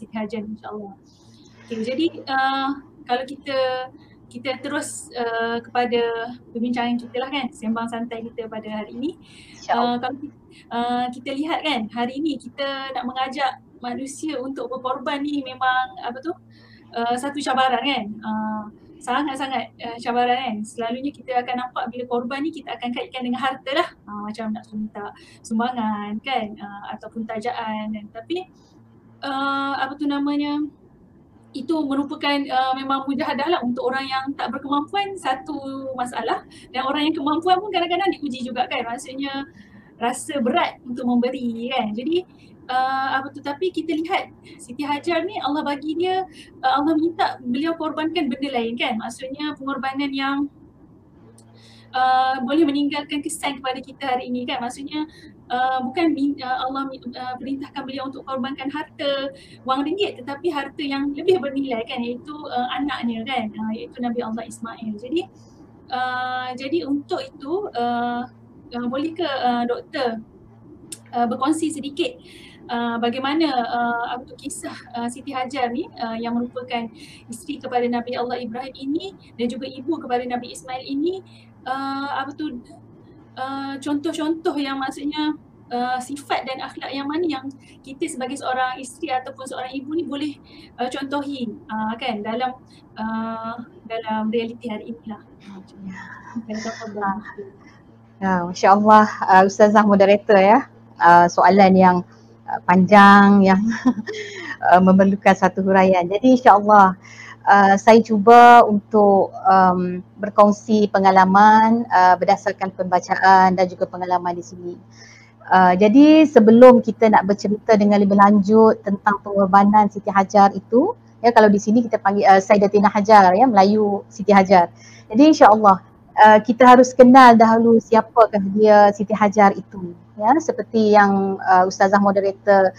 Siti Hajar insya-Allah. Okay, jadi kalau kita terus kepada perbincangan kita lah kan, sembang santai kita pada hari ini. Kalau kita lihat kan, hari ini kita nak mengajak manusia untuk berkorban ni memang satu cabaran kan. Sangat-sangat cabaran kan. Selalunya kita akan nampak bila korban ni kita akan kaitkan dengan harta lah. Macam nak minta sumbangan kan, ataupun tajaan kan. Tapi itu merupakan memang mujahadah lah untuk orang yang tak berkemampuan, satu masalah, dan orang yang kemampuan pun kadang-kadang diuji juga kan. Maksudnya rasa berat untuk memberi kan. Jadi tapi kita lihat Siti Hajar ni Allah bagi dia, Allah minta beliau korbankan benda lain kan. Maksudnya pengorbanan yang boleh meninggalkan kesan kepada kita hari ini kan. Maksudnya bukan Allah perintahkan beliau untuk korbankan harta wang ringgit, tetapi harta yang lebih bernilai kan, iaitu anaknya kan, iaitu Nabi Allah Ismail. Jadi untuk itu boleh ke doktor berkongsi sedikit bagaimana kisah Siti Hajar ni yang merupakan isteri kepada Nabi Allah Ibrahim ini dan juga ibu kepada Nabi Ismail ini, contoh-contoh yang maksudnya sifat dan akhlak yang mana yang kita sebagai seorang isteri ataupun seorang ibu ni boleh contohi kan dalam realiti hari inilah. Masya Allah, Ustazah moderator ya. Soalan yang panjang yang memerlukan satu huraian. Jadi insya-Allah saya cuba untuk berkongsi pengalaman berdasarkan pembacaan dan juga pengalaman di sini. Jadi sebelum kita nak bercerita dengan lebih lanjut tentang pengorbanan Siti Hajar itu, ya, kalau di sini kita panggil Sayyidatina Hajar ya, Melayu Siti Hajar. Jadi insya-Allah kita harus kenal dahulu siapakah dia Siti Hajar itu. Ya, seperti yang Ustazah moderator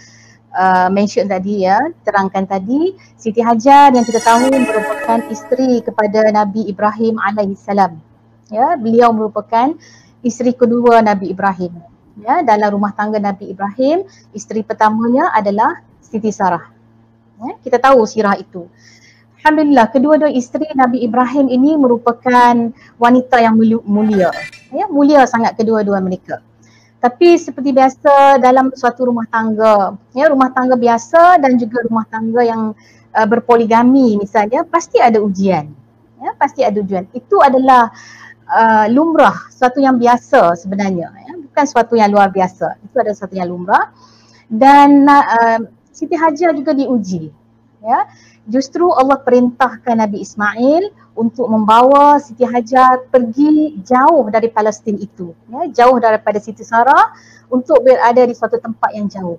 mention tadi ya, terangkan tadi, Siti Hajar yang kita tahu merupakan isteri kepada Nabi Ibrahim alaihissalam. Ya, beliau merupakan isteri kedua Nabi Ibrahim. Ya, dalam rumah tangga Nabi Ibrahim, isteri pertamanya adalah Siti Sarah. Ya, kita tahu sirah itu. Alhamdulillah, kedua-dua isteri Nabi Ibrahim ini merupakan wanita yang mulia. Ya, mulia sangat kedua-dua mereka. Tapi seperti biasa dalam suatu rumah tangga, ya, rumah tangga biasa dan juga rumah tangga yang berpoligami misalnya, pasti ada ujian. Ya, pasti ada ujian. Itu adalah lumrah, suatu yang biasa sebenarnya, ya, bukan suatu yang luar biasa. Itu adalah suatu yang lumrah. Dan Siti Hajar juga diuji. Ya. Justru Allah perintahkan Nabi Ismail untuk membawa Siti Hajar pergi jauh dari Palestin itu, ya, jauh daripada Siti Sarah untuk berada di suatu tempat yang jauh.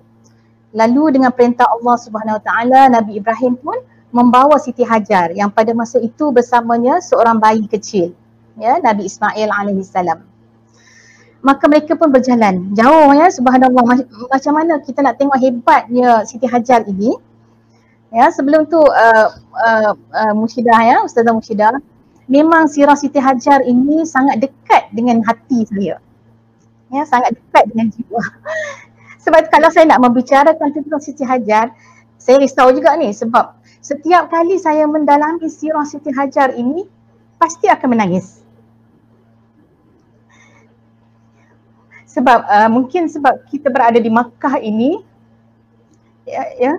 Lalu dengan perintah Allah Subhanahu Wa Taala, Nabi Ibrahim pun membawa Siti Hajar yang pada masa itu bersamanya seorang bayi kecil, ya, Nabi Ismail alaihissalam. Maka mereka pun berjalan jauh ya, subhanallah. Macam mana kita nak tengok hebatnya Siti Hajar ini. Ya, sebelum tu Mushidah ya, Ustazah Mushidah, memang sirah Siti Hajar ini sangat dekat dengan hati saya. Ya, sangat dekat dengan jiwa. Sebab kalau saya nak membicarakan tentang Siti Hajar, saya risau juga ni sebab setiap kali saya mendalami sirah Siti Hajar ini pasti akan menangis. Sebab mungkin sebab kita berada di Makkah ini ya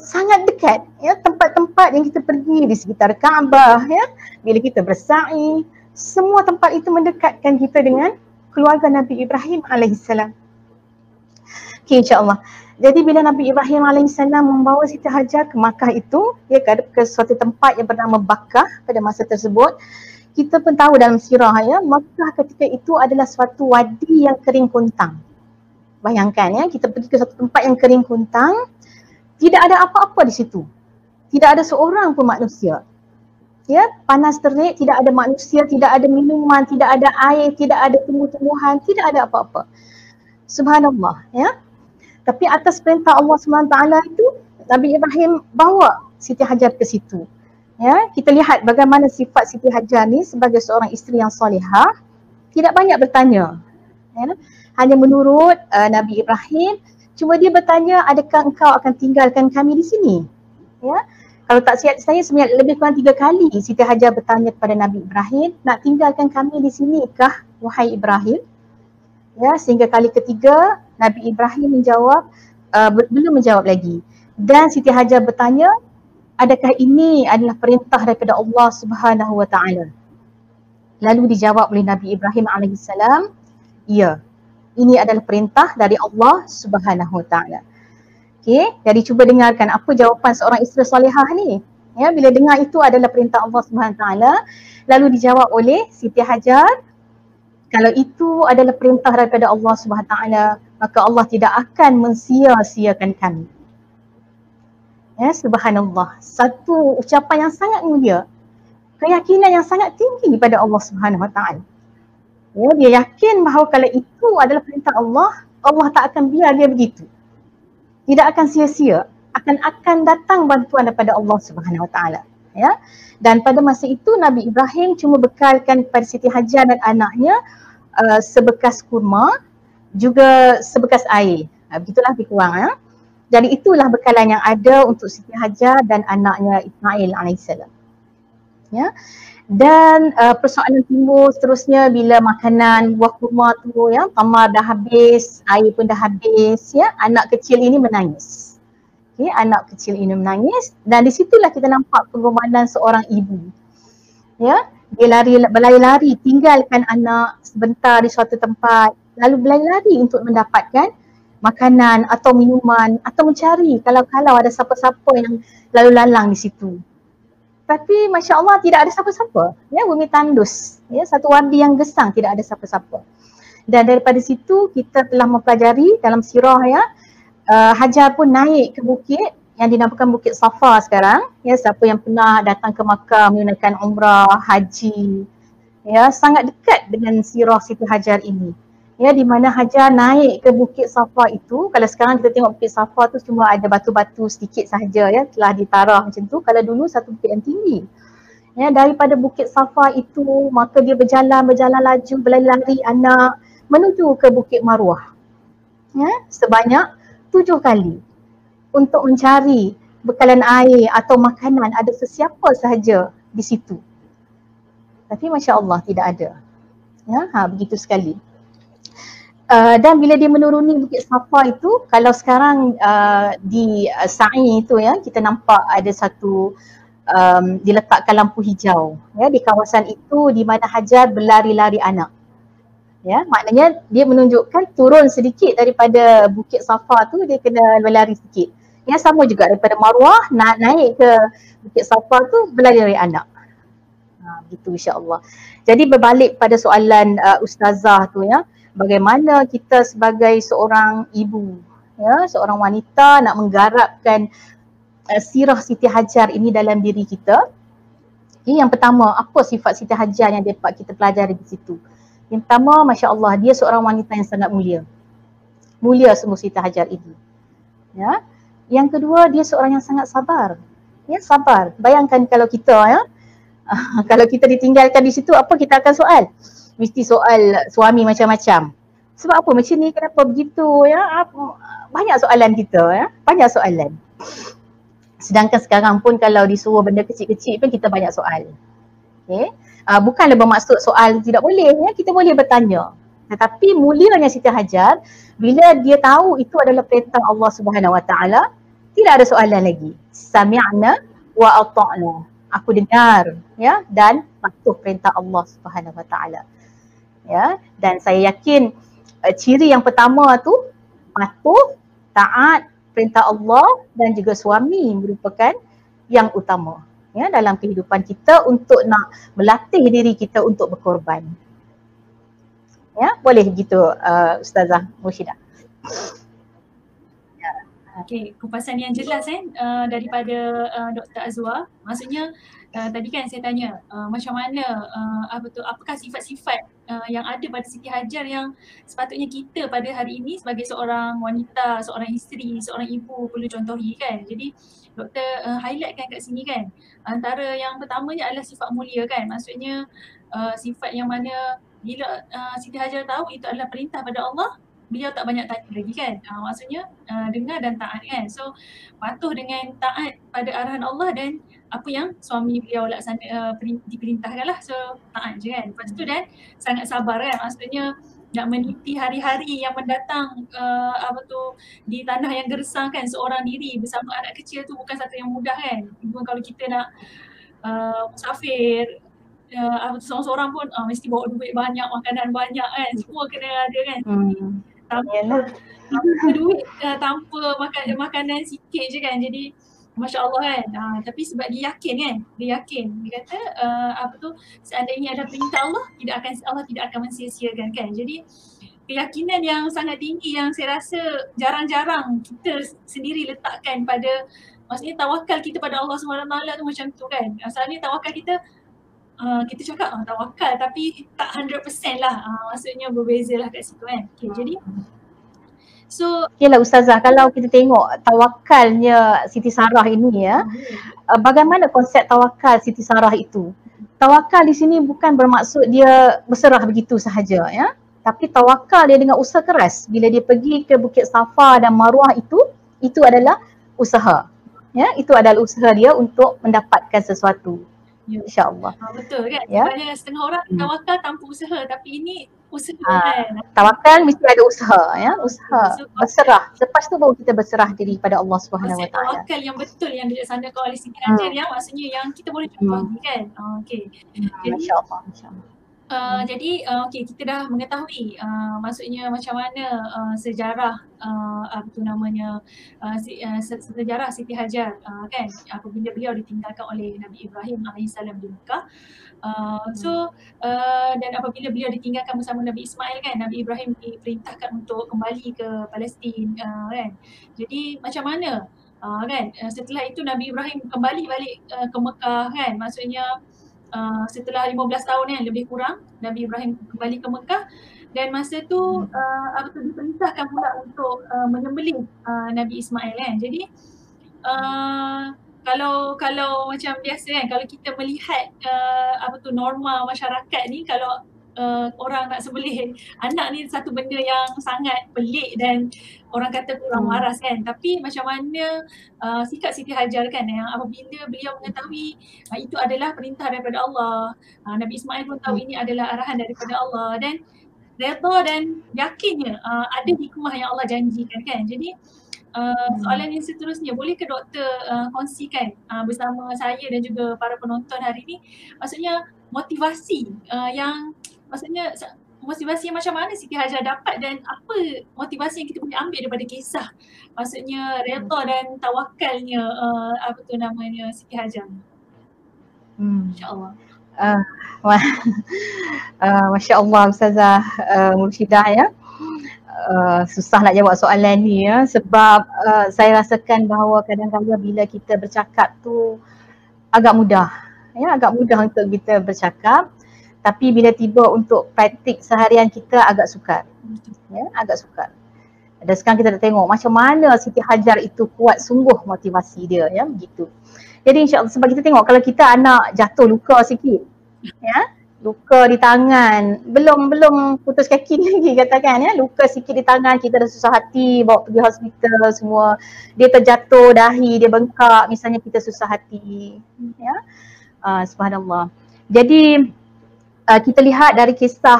sangat dekat ya, tempat-tempat yang kita pergi di sekitar Kaabah ya, bila kita bersa'i, semua tempat itu mendekatkan kita dengan keluarga Nabi Ibrahim alaihissalam. Okay, insya-Allah. Jadi bila Nabi Ibrahim alaihissalam membawa Siti Hajar ke Makkah itu, ya, ke suatu tempat yang bernama Bakkah pada masa tersebut, kita pun tahu dalam sirah ya, Makkah ketika itu adalah suatu wadi yang kering kuntang. Bayangkan ya, kita pergi ke suatu tempat yang kering kuntang, tidak ada apa-apa di situ. Tidak ada seorang pun manusia. Ya, panas terik, tidak ada manusia, tidak ada minuman, tidak ada air, tidak ada tumbuh-tumbuhan, tidak ada apa-apa. Subhanallah ya. Tapi atas perintah Allah SWT itu, Nabi Ibrahim bawa Siti Hajar ke situ. Ya, kita lihat bagaimana sifat Siti Hajar ni sebagai seorang isteri yang solehah, tidak banyak bertanya. Ya, hanya menurut Nabi Ibrahim, Cuma dia bertanya, adakah engkau akan tinggalkan kami di sini? Ya. Kalau tak silap saya sebenarnya lebih kurang 3 kali Siti Hajar bertanya kepada Nabi Ibrahim, nak tinggalkan kami di sinikah wahai Ibrahim? Ya, sehingga kali ketiga Nabi Ibrahim menjawab, belum menjawab lagi. Dan Siti Hajar bertanya, adakah ini adalah perintah daripada Allah Subhanahu Wa Taala? Lalu dijawab oleh Nabi Ibrahim alaihissalam, ya, ini adalah perintah dari Allah Subhanahu Wa Taala. Okey, jadi cuba dengarkan apa jawapan seorang isteri solehah ni. Ya, bila dengar itu adalah perintah Allah Subhanahu Wa Taala, lalu dijawab oleh Siti Hajar, kalau itu adalah perintah daripada Allah Subhanahu Wa Taala, maka Allah tidak akan mensia-siakan kami. Ya, subhanallah. Satu ucapan yang sangat mulia. Keyakinan yang sangat tinggi pada Allah Subhanahu Wa Taala. Ya, dia yakin bahawa kalau itu adalah perintah Allah, Allah tak akan biar dia begitu. Tidak akan sia-sia. Akan datang bantuan daripada Allah Subhanahu Wa Taala. Ya. Dan pada masa itu Nabi Ibrahim cuma bekalkan kepada Siti Hajar dan anaknya sebekas kurma, juga sebekas air. Begitulah lebih kurang. Ya. Jadi itulah bekalan yang ada untuk Siti Hajar dan anaknya Ismail alaihissalam. Ya. Dan persoalan timbul seterusnya bila makanan buah kurma tu, ya, tamar dah habis, air pun dah habis, ya, anak kecil ini menangis. Okay, anak kecil ini menangis dan di situlah kita nampak pengorbanan seorang ibu. Ya, dia berlari-lari tinggalkan anak sebentar di suatu tempat, lalu berlari-lari untuk mendapatkan makanan atau minuman atau mencari kalau ada siapa-siapa yang lalu lalang di situ. Tapi Masya Allah tidak ada siapa-siapa. Ya, bumi tandus. Ya, satu wadi yang gesang, tidak ada siapa-siapa. Dan daripada situ kita telah mempelajari dalam sirah, ya, Hajar pun naik ke bukit yang dinamakan Bukit Safa sekarang. Ya, siapa yang pernah datang ke Makkah menunaikan umrah, haji, ya, sangat dekat dengan sirah Siti Hajar ini. Ya, di mana Hajar naik ke Bukit Safa itu. Kalau sekarang kita tengok Bukit Safa tu cuma ada batu-batu sedikit sahaja, ya, telah ditarah macam tu. Kalau dulu satu bukit yang tinggi. Ya, daripada Bukit Safa itu maka dia berjalan laju, berlari anak menuju ke Bukit Marwah. Ya, sebanyak 7 kali untuk mencari bekalan air atau makanan ada sesiapa sahaja di situ. Tapi Masya Allah tidak ada. Ya, begitu sekali. Dan bila dia menuruni Bukit Safa itu, kalau sekarang di Sa'i itu, ya, kita nampak ada satu diletakkan lampu hijau, ya, di kawasan itu di mana Hajar berlari-lari anak. Ya, maknanya dia menunjukkan turun sedikit daripada Bukit Safa tu dia kena berlari sedikit. Ya, sama juga daripada Marwah naik ke Bukit Safa tu berlari-lari anak. Begitu insya-Allah. Jadi berbalik pada soalan ustazah tu, ya, bagaimana kita sebagai seorang ibu, ya, seorang wanita nak menggarapkan sirah Siti Hajar ini dalam diri kita. Okay, yang pertama, apa sifat Siti Hajar yang dapat kita pelajari di situ? Yang pertama, Masya Allah, dia seorang wanita yang sangat mulia. Mulia sungguh Siti Hajar ini. Ya. Yang kedua, dia seorang yang sangat sabar. Ya, sabar. Bayangkan kalau kita, ya, kalau kita ditinggalkan di situ, apa kita akan soal? Mesti soal suami macam-macam. Sebab apa macam ni, kenapa begitu, ya? Banyak soalan kita, ya. Banyak soalan. Sedangkan sekarang pun kalau disuruh benda kecil-kecil pun kita banyak soal. Okay. Bukanlah bermaksud soal tidak boleh, ya, kita boleh bertanya. Tetapi mulianya Siti Hajar bila dia tahu itu adalah perintah Allah Subhanahu Wa Taala, tidak ada soalan lagi. Sami'na wa ata'na. Aku dengar, ya, dan patuh perintah Allah Subhanahu Wa Taala. Ya, dan saya yakin ciri yang pertama tu patuh, taat perintah Allah dan juga suami merupakan yang utama, ya, dalam kehidupan kita untuk nak melatih diri kita untuk berkorban. Ya, boleh begitu Ustazah Murshidah. Okey, kupasan yang jelas daripada Dr. Azwar. Maksudnya tadi kan saya tanya macam mana apakah sifat-sifat yang ada pada Siti Hajar yang sepatutnya kita pada hari ini sebagai seorang wanita, seorang isteri, seorang ibu perlu contohi, kan. Jadi doktor highlightkan kat sini, kan. Antara yang pertamanya adalah sifat mulia, kan. Maksudnya sifat yang mana bila Siti Hajar tahu itu adalah perintah pada Allah, beliau tak banyak tanya lagi kan. Maksudnya dengar dan taat kan. So patuh dengan taat pada arahan Allah dan apa yang suami beliau diperintahkan lah. So taat je kan. Lepas tu dan sangat sabar kan. Maksudnya nak meniti hari-hari yang mendatang di tanah yang gersang kan, seorang diri bersama anak kecil tu bukan satu yang mudah kan. Even kalau kita nak musafir seorang-seorang pun mesti bawa duit banyak, makanan banyak kan, semua kena ada kan. Tanpa duit, tanpa makanan sikit je kan. Jadi Masya Allah kan. Tapi sebab dia yakin kan, dia kata seandainya ada perintah Allah, Allah tidak akan mensia-siakan kan. Jadi keyakinan yang sangat tinggi yang saya rasa jarang-jarang kita sendiri letakkan pada, maksudnya tawakal kita pada Allah SWT tu macam tu kan. Asalnya tawakal kita cakap tawakal tapi tak 100% lah. Maksudnya berbeza lah kat situ kan. Okay, jadi okeylah Ustazah, kalau kita tengok tawakalnya Siti Sarah ini ya, bagaimana konsep tawakal Siti Sarah itu? Tawakal di sini bukan bermaksud dia berserah begitu sahaja ya, tapi tawakal dia dengan usaha keras. Bila dia pergi ke Bukit Safa dan Marwah itu adalah usaha. Ya, itu adalah usaha dia untuk mendapatkan sesuatu. InsyaAllah. Betul kan? Sebenarnya setengah orang tawakal tanpa usaha, tapi ini usaha kan. Tawakal mesti ada usaha ya, usaha. Berserah. Lepas tu baru kita berserah diri pada Allah Subhanahu Wa Taala. Tawakal yang betul yang dilaksanakan oleh Siti Hajar yang maksudnya yang kita boleh jumpa kan. Okey. Jadi Masya-Allah. Jadi kita dah mengetahui maksudnya macam mana sejarah sejarah Siti Hajar kan apabila beliau ditinggalkan oleh Nabi Ibrahim alaihissalam di Mekah. Dan apabila beliau ditinggalkan bersama Nabi Ismail kan, Nabi Ibrahim diperintahkan untuk kembali ke Palestin kan. Jadi macam mana kan setelah itu Nabi Ibrahim kembali balik ke Mekah kan, maksudnya setelah 15 tahun kan lebih kurang Nabi Ibrahim kembali ke Mekah dan masa tu diperintahkan pula untuk menyembelih Nabi Ismail kan. Jadi kalau macam biasa kan, kalau kita melihat norma masyarakat ni, kalau orang nak sembelih anak ni satu benda yang sangat pelik dan orang kata kurang waras kan. Tapi macam mana sikap Siti Hajar kan yang apabila beliau mengetahui itu adalah perintah daripada Allah, Nabi Ismail pun tahu ini adalah arahan daripada Allah dan redha dan yakinnya ada hikmah yang Allah janjikan kan. Jadi soalan yang seterusnya, boleh ke doktor kongsikan bersama saya dan juga para penonton hari ini, maksudnya motivasi motivasi macam mana Siti Hajar dapat dan apa motivasi yang kita boleh ambil daripada kisah maksudnya redha dan tawakalnya Siti Hajar. InsyaAllah. Masya-Allah Ustazah Murshidah ya. Susah nak jawab soalan ni ya, sebab saya rasakan bahawa kadang-kadang bila kita bercakap tu agak mudah untuk kita bercakap, tapi bila tiba untuk praktik seharian kita agak sukar. Ya, agak sukar. Dan sekarang kita dah tengok macam mana Siti Hajar itu kuat sungguh motivasi dia ya, begitu. Jadi insya-Allah, sebab kita tengok kalau kita anak jatuh luka sikit ya, luka di tangan, belum putus kaki lagi katakan ya, luka sikit di tangan kita dah susah hati bawa pergi hospital semua, dia terjatuh dahi dia bengkak misalnya, kita susah hati ya. Subhanallah. Jadi kita lihat dari kisah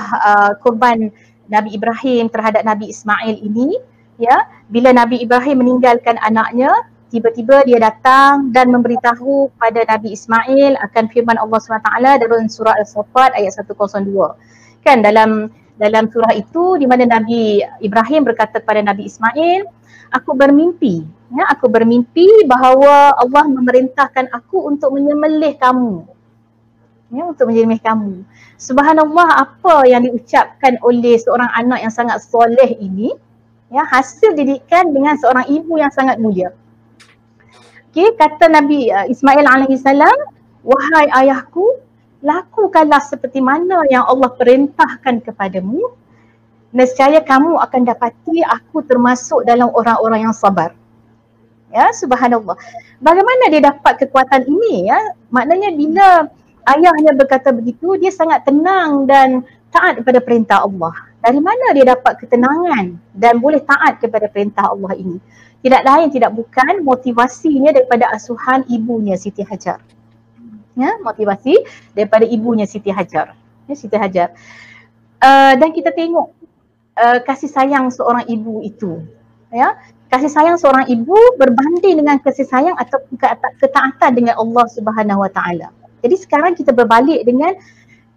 korban Nabi Ibrahim terhadap Nabi Ismail ini ya, bila Nabi Ibrahim meninggalkan anaknya, tiba-tiba dia datang dan memberitahu pada Nabi Ismail akan firman Allah SWT dalam surah Al-Saffat ayat 102. Kan dalam surah itu di mana Nabi Ibrahim berkata kepada Nabi Ismail, aku bermimpi bahawa Allah memerintahkan aku untuk menyembelih kamu. Ya, untuk menyembelih kamu. Subhanallah, apa yang diucapkan oleh seorang anak yang sangat soleh ini ya, hasil didikan dengan seorang ibu yang sangat mulia. Okay, kata Nabi Ismail alaihissalam, wahai ayahku, lakukanlah seperti mana yang Allah perintahkan kepadamu, nescaya kamu akan dapati aku termasuk dalam orang-orang yang sabar. Ya, subhanallah. Bagaimana dia dapat kekuatan ini ya? Maknanya bila ayahnya berkata begitu, dia sangat tenang dan taat kepada perintah Allah. Dari mana dia dapat ketenangan dan boleh taat kepada perintah Allah ini? Tidak lain tidak bukan motivasinya daripada asuhan ibunya Siti Hajar. Ya, motivasi daripada ibunya Siti Hajar. Ya, Siti Hajar. Dan kita tengok kasih sayang seorang ibu itu. Ya, kasih sayang seorang ibu berbanding dengan kasih sayang atau ketaatan dengan Allah Subhanahu Wa Taala. Jadi sekarang kita berbalik dengan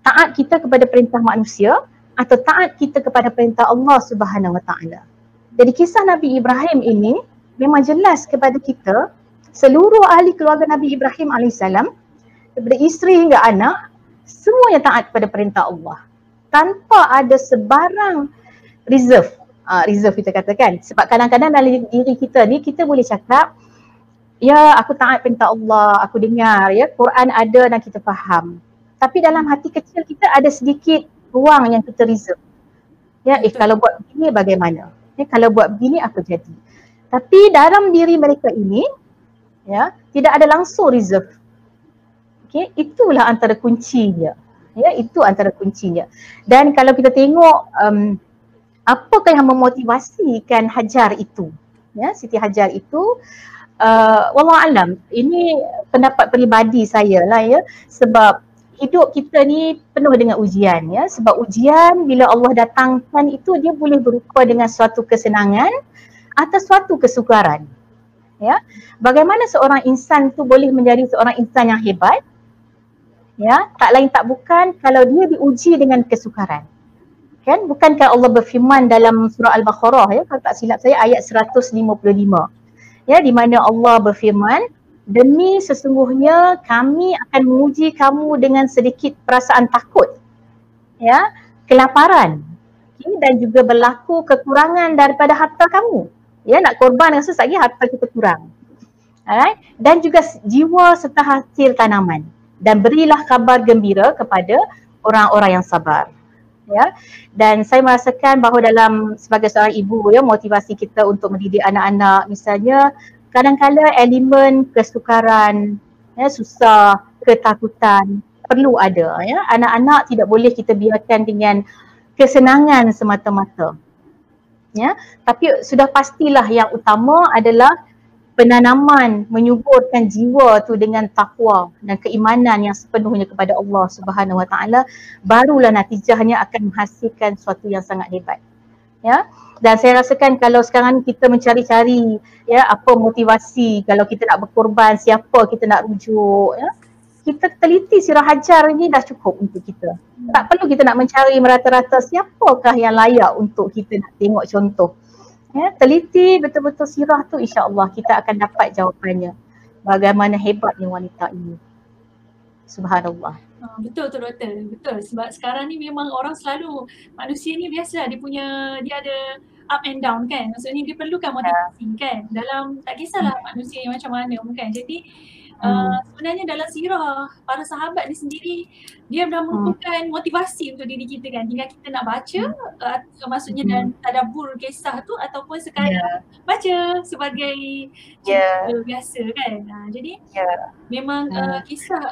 taat kita kepada perintah manusia atau taat kita kepada perintah Allah Subhanahu Wa Taala. Jadi kisah Nabi Ibrahim ini memang jelas kepada kita, seluruh ahli keluarga Nabi Ibrahim alaihissalam, daripada isteri hingga anak, semuanya taat kepada perintah Allah tanpa ada sebarang reserve. Reserve kita katakan, sebab kadang-kadang dalam diri kita ni kita boleh cakap, ya aku taat perintah Allah, aku dengar ya Quran ada dan kita faham, tapi dalam hati kecil kita ada sedikit ruang yang kita reserve. Ya, kalau buat begini bagaimana? Ya, kalau buat begini apa jadi? Tapi dalam diri mereka ini, ya, tidak ada langsung reserve. Okay, itulah antara kuncinya. Ya, itu antara kuncinya. Dan kalau kita tengok apakah yang memotivasikan Hajar itu? Ya, Siti Hajar itu, wallahualam, ini pendapat peribadi saya lah ya, sebab hidup kita ni penuh dengan ujian ya, sebab ujian bila Allah datangkan itu dia boleh berupa dengan suatu kesenangan atau suatu kesukaran. Ya, bagaimana seorang insan tu boleh menjadi seorang insan yang hebat? Ya, tak lain tak bukan kalau dia diuji dengan kesukaran. Kan, bukankah Allah berfirman dalam surah Al-Baqarah ya, kalau tak silap saya ayat 155. Ya, di mana Allah berfirman, demi sesungguhnya kami akan menguji kamu dengan sedikit perasaan takut, ya, kelaparan, dan juga berlaku kekurangan daripada harta kamu. Ya, nak korban rasa lagi harta kita kurang. Alright? Dan juga jiwa serta hasil tanaman. Dan berilah kabar gembira kepada orang-orang yang sabar. Ya, dan saya merasakan bahawa dalam sebagai seorang ibu ya, motivasi kita untuk mendidik anak-anak misalnya, kadang-kadang elemen kesukaran, ya, susah, ketakutan perlu ada ya. Anak-anak tidak boleh kita biarkan dengan kesenangan semata-mata. Ya, tapi sudah pastilah yang utama adalah penanaman menyuburkan jiwa tu dengan takwa dan keimanan yang sepenuhnya kepada Allah Subhanahu Wa Taala, barulah natijahnya akan menghasilkan sesuatu yang sangat hebat. Ya, dan saya rasakan kalau sekarang kita mencari-cari ya apa motivasi kalau kita nak berkorban, siapa kita nak rujuk ya, kita teliti sirah Hajar ini dah cukup untuk kita. Tak perlu kita nak mencari merata-rata siapakah yang layak untuk kita nak tengok contoh. Ya, teliti betul-betul sirah tu, insya-Allah kita akan dapat jawapannya. Bagaimana hebatnya wanita ini. Subhanallah. Betul tu doktor, betul. Sebab sekarang ni memang orang selalu, manusia ni biasa dia ada up and down kan. Maksudnya dia perlukan motivasi kan. Dalam tak kisahlah manusia yang macam mana kan. Jadi sebenarnya dalam sirah para sahabat ni sendiri, dia dah merupakan motivasi untuk diri kita kan. Tinggal kita nak baca, maksudnya dan tadabbur kisah tu ataupun sekadar baca sebagai cerita biasa kan. Jadi memang kisah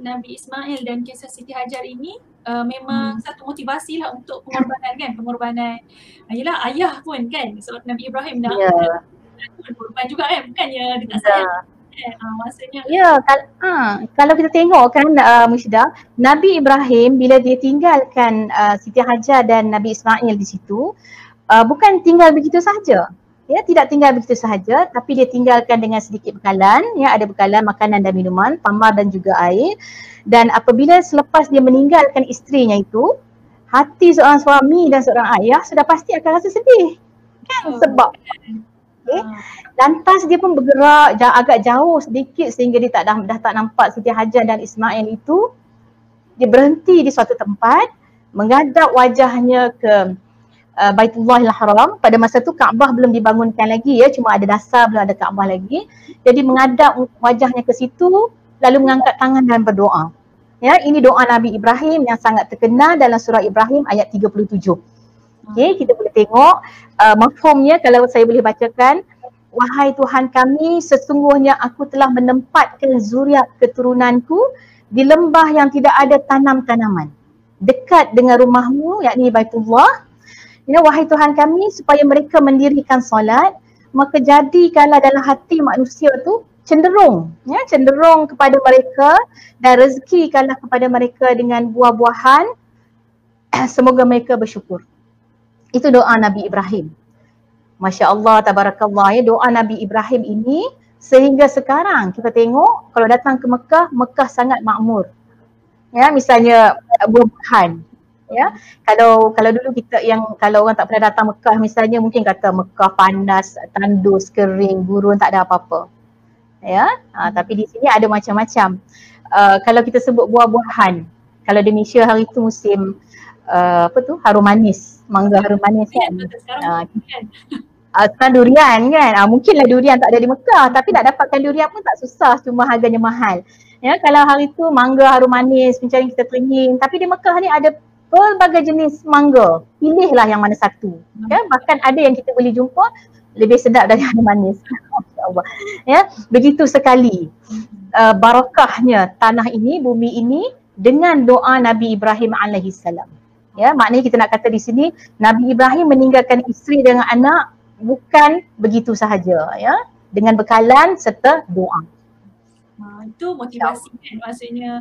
Nabi Ismail dan kisah Siti Hajar ini memang satu motivasi lah untuk pengorbanan kan. Pengorbanan, yelah ayah pun kan, sebab Nabi Ibrahim nak korban juga kan, bukannya dia tak sayang. Maksudnya kalau kita tengok kan Musyidah, Nabi Ibrahim bila dia tinggalkan Siti Hajar dan Nabi Ismail di situ, bukan tinggal begitu sahaja. Ya, tidak tinggal begitu sahaja, tapi dia tinggalkan dengan sedikit bekalan, ya, ada bekalan makanan dan minuman, tamar dan juga air. Dan apabila selepas dia meninggalkan isterinya itu, hati seorang suami dan seorang ayah sudah pasti akan rasa sedih. Kan, sebab lantas dia pun bergerak agak jauh sedikit sehingga dia dah tak nampak Siti Hajar dan Ismail itu. Dia berhenti di suatu tempat, menghadap wajahnya ke Baitullahil Haram. Pada masa tu Kaabah belum dibangunkan lagi ya, cuma ada dasar, belum ada Kaabah lagi. Jadi menghadap wajahnya ke situ, lalu mengangkat tangan dan berdoa. Ya, ini doa Nabi Ibrahim yang sangat terkenal dalam surah Ibrahim ayat 37. Okey, kita boleh tengok mafhumnya kalau saya boleh bacakan. Wahai Tuhan kami, sesungguhnya aku telah menempatkan zuriat keturunanku di lembah yang tidak ada tanam-tanaman. dekat dengan rumahmu, yakni Baitullah. Wahai Tuhan kami, supaya mereka mendirikan solat, maka jadikanlah dalam hati manusia tu cenderung kepada mereka, dan rezekikanlah kepada mereka dengan buah-buahan, semoga mereka bersyukur. Itu doa Nabi Ibrahim. Masya Allah, tabarakallah ya, doa Nabi Ibrahim ini sehingga sekarang kita tengok kalau datang ke Mekah, Mekah sangat makmur. Ya, misalnya buah-buahan. Ya, kalau dulu kita kalau orang tak pernah datang Mekah misalnya, mungkin kata Mekah panas, tandus, kering, gurun, tak ada apa-apa. Ya, tapi di sini ada macam-macam. Kalau kita sebut buah-buahan, kalau di Malaysia hari itu musim harum manis, mangga harum manis kan. Sekarang durian kan. Mungkinlah durian tak ada di Mekah, tapi nak dapatkan durian pun tak susah, cuma harganya mahal. Ya, kalau hari itu mangga harum manis, mencari kita teringin, tapi di Mekah ni ada pelbagai jenis mangga, pilihlah yang mana satu. Ya, bahkan ada yang kita boleh jumpa lebih sedap dari harum manis. Masya-Allah. Ya, begitu sekali barakahnya tanah ini, bumi ini dengan doa Nabi Ibrahim alaihi salam. Ya, maknanya kita nak kata di sini Nabi Ibrahim meninggalkan isteri dengan anak bukan begitu sahaja, ya, dengan bekalan serta doa. Itu motivasi kan, maksudnya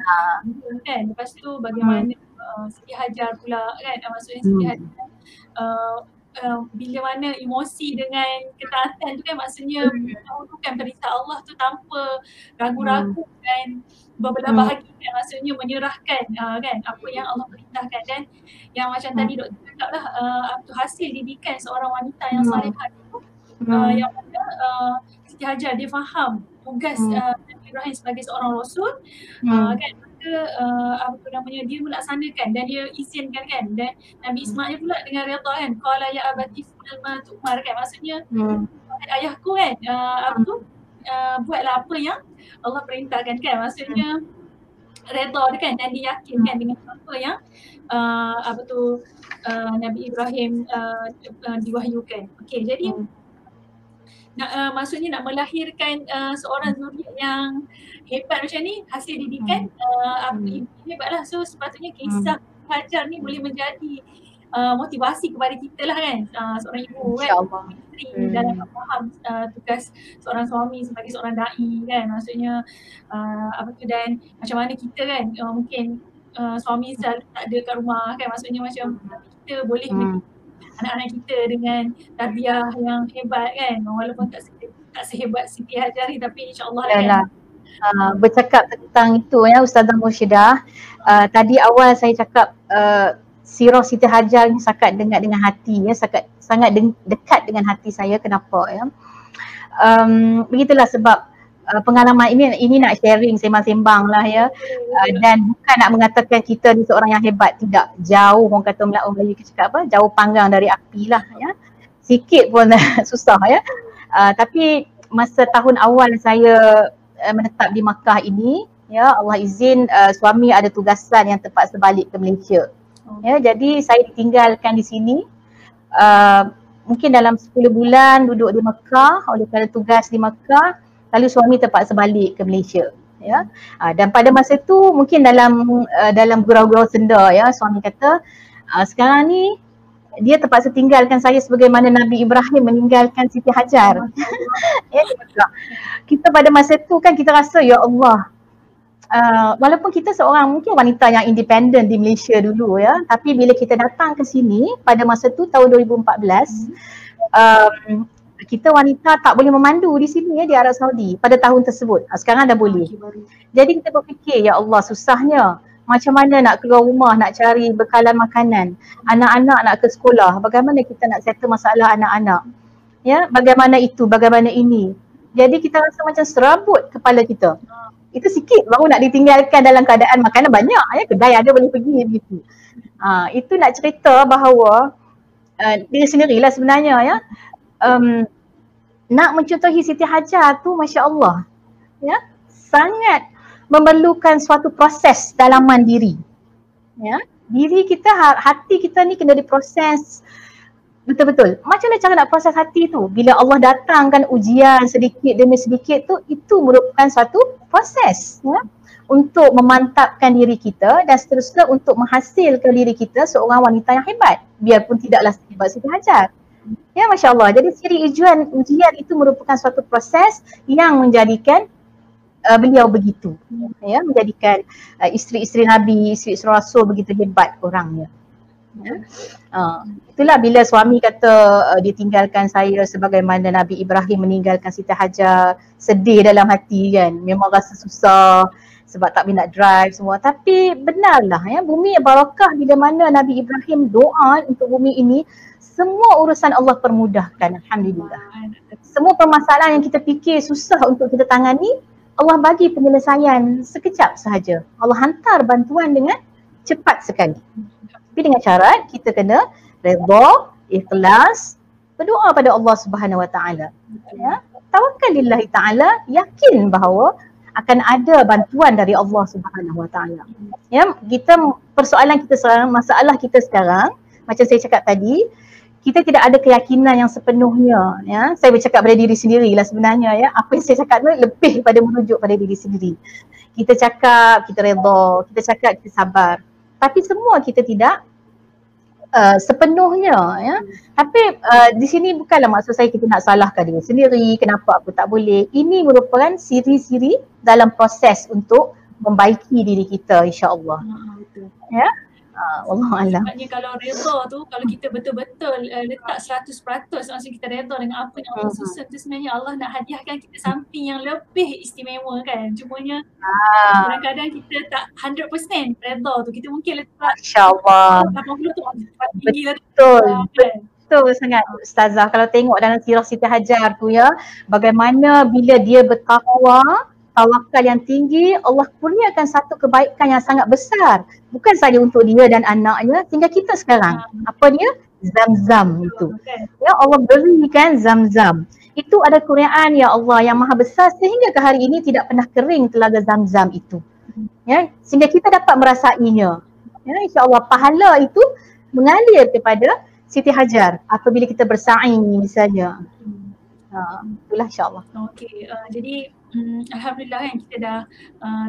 kan. Lepas tu bagaimana Siti Hajar pula kan, maksudnya Siti Hajar bila mana emosi dengan ketaatan tu kan, maksudnya melakukan perintah Allah tu tanpa ragu-ragu dan berbelah bahagi kan, maksudnya menyerahkan kan apa yang Allah perintahkan. Dan yang macam tadi doktor cakap lah, hasil didikan seorang wanita yang salihah tu, yang mana Siti Hajar dia faham tugas Nabi Ibrahim sebagai seorang rasul, kan, maka dia melaksanakan dan dia izinkan kan. Dan Nabi Ismail pula dengan redha kan, qala ya abati fa'al ma tu'mar kan, maksudnya ayahku kan, buatlah apa yang Allah perintahkan kan, maksudnya redha dia kan, dan dia yakinkan dengan apa yang Nabi Ibrahim diwahyukan. Okey, jadi maksudnya nak melahirkan seorang zuriat yang hebat macam ni, hasil didikan hebatlah. So sepatutnya kisah Hajar ni boleh menjadi motivasi kepada kita lah kan, seorang ibu kan, isteri dalam faham tugas seorang suami sebagai seorang da'i kan, maksudnya dan macam mana kita kan, mungkin suami selalu tak ada kat rumah kan, maksudnya macam kita boleh anak-anak kita dengan tarbiyah yang hebat kan, walaupun tak sehebat Siti Hajar ni, tapi insya-Allah kan. Bercakap tentang itu ya Ustazah Murshidah, tadi awal saya cakap sirah Siti Hajar ni sangat dekat dengan hati ya, sangat dekat dengan hati saya. Kenapa ya? Begitulah sebab pengalaman ini nak sharing, sembang-sembang lah ya, dan bukan nak mengatakan kita ni seorang yang hebat, tidak. Jauh, orang kata Melayu cakap apa, jauh panggang dari api lah ya, sikit pun susah ya. Tapi masa tahun awal saya menetap di Makkah ini ya, Allah izin suami ada tugasan yang terpaksa balik ke Malaysia ya, jadi saya ditinggalkan di sini mungkin dalam 10 bulan duduk di Makkah oleh kerana tugas di Makkah. Lalu suami terpaksa balik ke Malaysia ya. Dan pada masa tu mungkin dalam gurau-gurau senda ya, suami kata sekarang ni dia terpaksa tinggalkan saya sebagaimana Nabi Ibrahim meninggalkan Siti Hajar. Ya, kita pada masa tu kan kita rasa ya Allah, walaupun kita seorang mungkin wanita yang independen di Malaysia dulu ya, tapi bila kita datang ke sini pada masa tu tahun 2014, kita wanita tak boleh memandu di sini ya, di Arab Saudi pada tahun tersebut. Sekarang dah boleh. Jadi kita berfikir ya Allah, susahnya macam mana nak keluar rumah, nak cari bekalan makanan, anak-anak nak ke sekolah, bagaimana kita nak settle masalah anak-anak ya, bagaimana itu, bagaimana ini. Jadi kita rasa macam serabut kepala kita. Itu sikit baru nak ditinggalkan dalam keadaan makanan banyak ya, kedai ada boleh pergi begitu. Itu nak cerita bahawa diri sendirilah sebenarnya ya, nak mencontohi Siti Hajar tu Masya Allah ya, sangat memerlukan suatu proses dalaman diri ya. Diri kita, hati kita ni kena diproses betul-betul. Macam mana cara nak proses hati tu? Bila Allah datangkan ujian sedikit demi sedikit tu, itu merupakan suatu proses ya. untuk memantapkan diri kita dan seterusnya untuk menghasilkan diri kita seorang wanita yang hebat biarpun tidaklah sehebat Siti Hajar. Ya, Masya Allah. Jadi ciri ujian itu merupakan suatu proses yang menjadikan beliau begitu, ya, menjadikan isteri-isteri Nabi, isteri-isteri Rasul begitu hebat orangnya. Ya. Itulah bila suami kata dia tinggalkan saya sebagaimana Nabi Ibrahim meninggalkan Siti Hajar, sedih dalam hati kan, memang rasa susah sebab tak boleh nak drive semua. Tapi benarlah ya, bumi barakah bila mana Nabi Ibrahim doa untuk bumi ini, semua urusan Allah permudahkan, alhamdulillah. Semua permasalahan yang kita fikir susah untuk kita tangani, Allah bagi penyelesaian sekejap sahaja. Allah hantar bantuan dengan cepat sekali. Tapi dengan syarat kita kena redha, ikhlas, berdoa pada Allah Subhanahu Wa Taala. Ya, tawakal lillahi taala, yakin bahawa akan ada bantuan dari Allah Subhanahu Wa Taala. Ya, persoalan kita sekarang, masalah kita sekarang, macam saya cakap tadi, kita tidak ada keyakinan yang sepenuhnya. Ya, saya bercakap pada diri sendiri lah sebenarnya. Ya, apa yang saya cakap tu lebih pada merujuk pada diri sendiri. Kita cakap kita redha, kita cakap kita sabar. Tapi semua kita tidak sepenuhnya, ya. Tapi di sini bukanlah maksud saya kita nak salahkan diri sendiri, kenapa aku tak boleh. Ini merupakan siri-siri dalam proses untuk membaiki diri kita, insya-Allah. Ya. Wallahualam. Sebabnya kalau redha tu, kalau kita betul-betul letak 100% maksud kita redha dengan apa yang Allah susun tu, sebenarnya Allah nak hadiahkan kita samping yang lebih istimewa kan. Cumanya kadang-kadang kita tak 100% redha tu, kita mungkin letak insya-Allah 80 tu tinggi lah. Betul sangat Ustazah. Kalau tengok dalam sirah Siti Hajar tu ya, bagaimana bila dia bertakwa, tawakal yang tinggi, Allah kurniakan satu kebaikan yang sangat besar. Bukan saja untuk dia dan anaknya, sehingga kita sekarang. Apa dia? Zam-zam itu. Ya, Allah berikan Zam-zam. Itu ada kurniaan ya Allah yang maha besar sehingga ke hari ini tidak pernah kering telaga Zam-zam itu. Ya, sehingga kita dapat merasainya. Ya, insya-Allah pahala itu mengalir kepada Siti Hajar apabila kita bersaing misalnya. Itulah insya-Allah. Okey, jadi alhamdulillah kan kita dah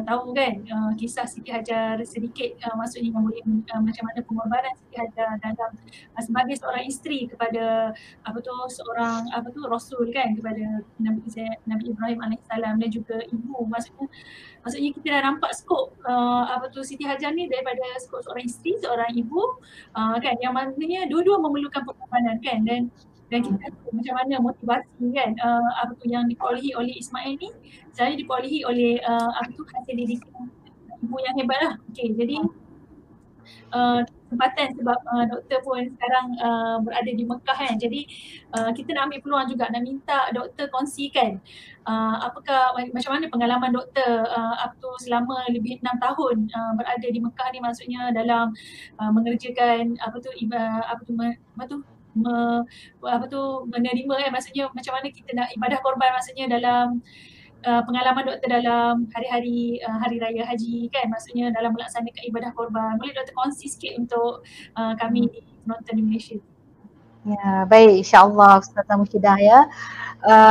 tahu kan kisah Siti Hajar sedikit, maksudnya yang boleh macam mana pengorbanan Siti Hajar dalam sebagai seorang isteri kepada seorang rasul kan, kepada Nabi Ibrahim alaihissalam dan juga ibu. Maksudnya kita dah nampak skop Siti Hajar ni daripada skop seorang isteri, seorang ibu kan, yang maknanya dua-dua memerlukan pengorbanan kan, dan kita tahu macam mana motivasi kan yang diperolehi oleh Ismail ni, saya diperolehi oleh hasil didikan ibu yang hebat lah. Okey, jadi kesempatan sebab doktor pun sekarang berada di Mekah kan, jadi kita nak ambil peluang juga nak minta doktor kongsikan macam mana pengalaman doktor selama lebih 6 tahun berada di Mekah ni, maksudnya dalam mengerjakan menerima kan, maksudnya macam mana kita nak ibadah korban, maksudnya dalam pengalaman doktor dalam hari-hari hari raya haji kan, maksudnya dalam melaksanakan ibadah korban. Boleh doktor kongsi sikit untuk kami di penonton di Malaysia? Ya, baik, insya-Allah Ustazah Mushidah ya.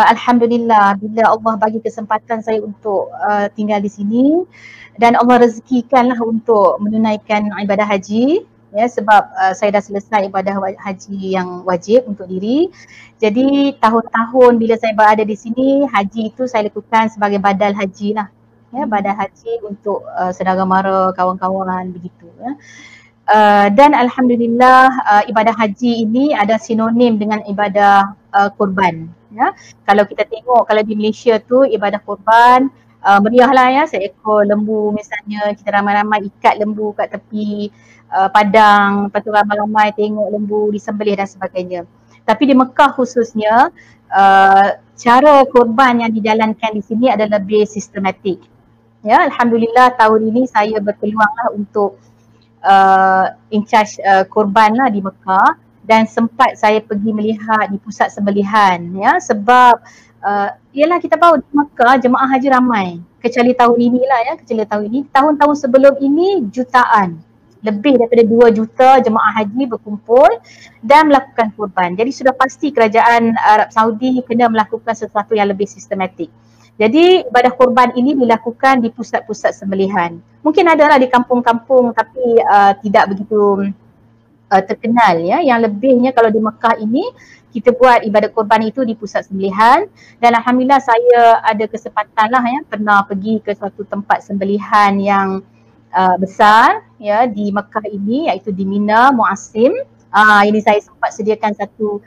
Alhamdulillah bila Allah bagi kesempatan saya untuk tinggal di sini dan Allah rezekikanlah untuk menunaikan ibadah haji. Ya, sebab saya dah selesai ibadah haji yang wajib untuk diri. Jadi tahun-tahun bila saya berada di sini, haji itu saya lakukan sebagai badal haji lah. Ya, badal haji untuk saudara mara, kawan-kawan begitu ya. Dan alhamdulillah ibadah haji ini ada sinonim dengan ibadah kurban ya. Kalau kita tengok kalau di Malaysia tu ibadah kurban meriah lah ya, seekor lembu misalnya, kita ramai-ramai ikat lembu kat tepi padang, lepas tu ramai-ramai tengok lembu disembelih dan sebagainya. Tapi di Mekah khususnya cara korban yang dijalankan di sini adalah lebih sistematik. Ya, alhamdulillah tahun ini saya berpeluanglah untuk in charge korban lah di Mekah, dan sempat saya pergi melihat di pusat sembelihan ya, sebab ialah kita tahu di Mekah jemaah haji ramai, kecuali tahun inilah ya, kecuali tahun ini. Tahun-tahun sebelum ini jutaan, lebih daripada 2 juta jemaah haji berkumpul dan melakukan kurban. Jadi sudah pasti kerajaan Arab Saudi kena melakukan sesuatu yang lebih sistematik. Jadi ibadah korban ini dilakukan di pusat-pusat sembelihan. Mungkin adalah di kampung-kampung tapi tidak begitu terkenal ya. Yang lebihnya kalau di Mekah ini kita buat ibadat korban itu di pusat sembelihan, dan alhamdulillah saya ada kesempatan lah ya pernah pergi ke suatu tempat sembelihan yang besar ya di Mekah ini, iaitu di Mina Muasim. Ini saya sempat sediakan satu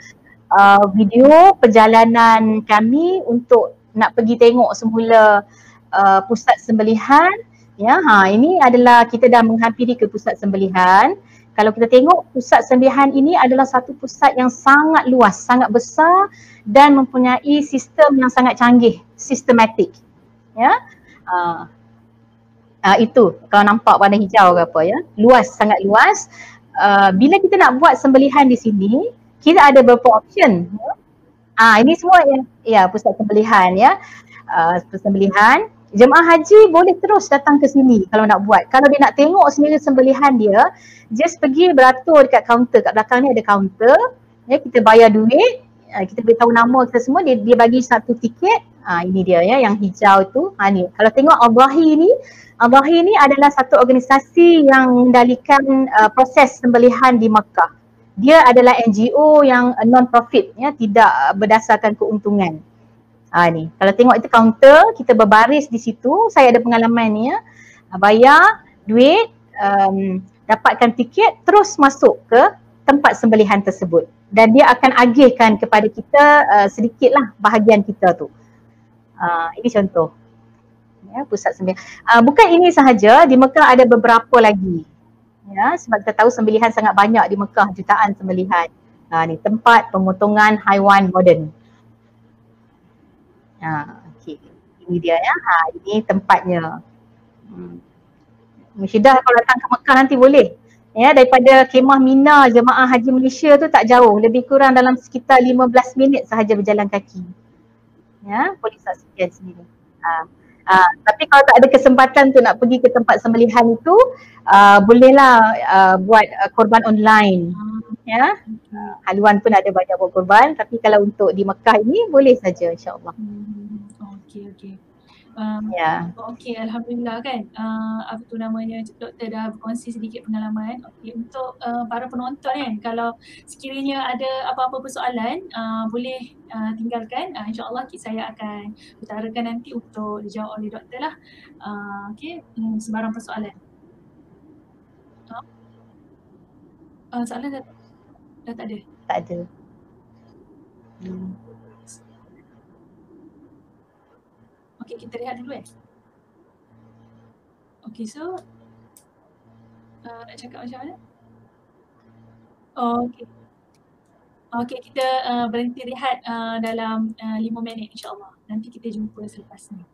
video perjalanan kami untuk nak pergi tengok semula pusat sembelihan ya. Ini adalah kita dah menghampiri ke pusat sembelihan. Kalau kita tengok pusat sembelihan ini adalah satu pusat yang sangat luas, sangat besar dan mempunyai sistem yang sangat canggih, sistematik ya. Itu kalau nampak warna hijau ke apa ya, luas, sangat luas. Bila kita nak buat sembelihan di sini, kita ada beberapa option. Ini semua ya pusat sembelihan ya. Sembelihan jemaah haji boleh terus datang ke sini kalau nak buat. Kalau dia nak tengok sendiri sembelihan dia, just pergi beratur dekat kaunter. Kat belakang ni ada kaunter ya, kita bayar duit, kita beritahu nama kita semua, dia bagi satu tiket. Ini dia ya yang hijau tu. Ni kalau tengok Al-Bahi ni adalah satu organisasi yang mengendalikan proses sembelihan di Makkah. Dia adalah NGO yang non-profit ya, tidak berdasarkan keuntungan. Ni kalau tengok itu kaunter, kita berbaris di situ. Saya ada pengalaman ni ya. Bayar duit, dapatkan tiket, terus masuk ke tempat sembelihan tersebut. Dan dia akan agihkan kepada kita sedikitlah bahagian kita tu. Ini contoh ya, pusat sembelihan. Bukan ini sahaja, di Mekah ada beberapa lagi. Ya, sebab kita tahu sembelihan sangat banyak di Mekah, jutaan sembelihan. Ni tempat pemotongan haiwan moden. Okay. Ini dia ya. Ini tempatnya. Musyidah kalau datang ke Mekah nanti boleh. Ya, daripada kemah Mina jemaah haji Malaysia tu tak jauh, lebih kurang dalam sekitar 15 minit sahaja berjalan kaki. Ya, boleh saksikan sendiri. Tapi kalau tak ada kesempatan tu nak pergi ke tempat sembelihan itu, bolehlah buat korban online. Ya, haluan pun ada banyak buat korban, tapi kalau untuk di Mekah ini boleh saja insya-Allah. Okey. Okey, Alhamdulillah kan. Apa tu namanya, doktor dah berkongsi sedikit pengalaman. Okey, untuk para penonton kan, kalau sekiranya ada apa-apa persoalan, boleh tinggalkan. InsyaAllah saya akan utarakan nanti untuk dijawab oleh doktor lah. Okey, sebarang persoalan. Soalan dah tak ada? Tak ada. Okey, kita rehat dulu Okey, so nak cakap macam mana? Okey, kita berhenti rehat dalam 5 minit insya-Allah. Nanti kita jumpa selepas ni.